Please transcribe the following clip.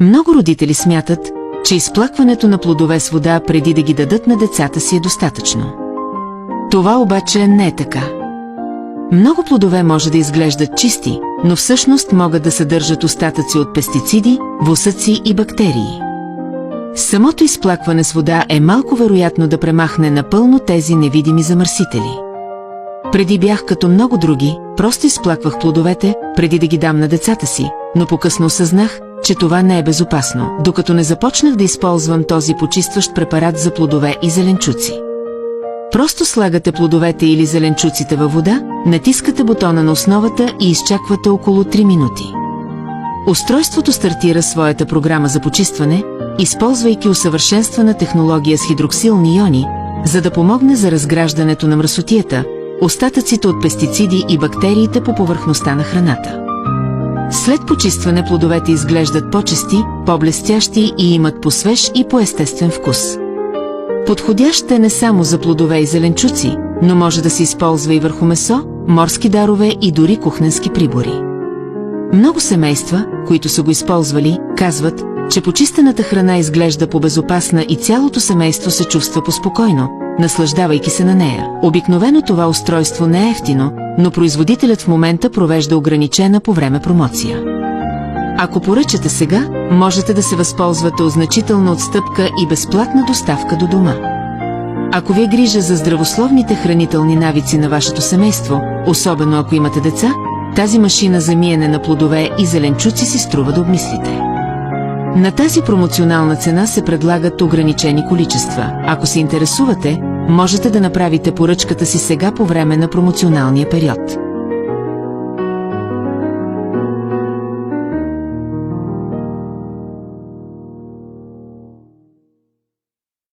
Много родители смятат, че изплакването на плодове с вода преди да ги дадат на децата си е достатъчно. Това обаче не е така. Много плодове може да изглеждат чисти, но всъщност могат да съдържат остатъци от пестициди, восъци и бактерии. Самото изплакване с вода е малко вероятно да премахне напълно тези невидими замърсители. Преди бях като много други, просто изплаквах плодовете, преди да ги дам на децата си, но по-късно осъзнах, че това не е безопасно, докато не започнах да използвам този почистващ препарат за плодове и зеленчуци. Просто слагате плодовете или зеленчуците във вода, натискате бутона на основата и изчаквате около 3 минути. Устройството стартира своята програма за почистване, използвайки усъвършенствана технология с хидроксилни иони, за да помогне за разграждането на мръсотията, остатъците от пестициди и бактериите по повърхността на храната. След почистване плодовете изглеждат по-чисти, по-блестящи и имат по-свеж и по-естествен вкус. Подходящ е не само за плодове и зеленчуци, но може да се използва и върху месо, морски дарове и дори кухненски прибори. Много семейства, които са го използвали, казват, че почистената храна изглежда по-безопасна и цялото семейство се чувства по-спокойно, наслаждавайки се на нея. Обикновено това устройство не е евтино, но производителят в момента провежда ограничена по време промоция. Ако поръчате сега, можете да се възползвате от значителна отстъпка и безплатна доставка до дома. Ако ви е грижа за здравословните хранителни навици на вашето семейство, особено ако имате деца, тази машина за миене на плодове и зеленчуци си струва да обмислите. На тази промоционална цена се предлагат ограничени количества. Ако се интересувате, можете да направите поръчката си сега по време на промоционалния период.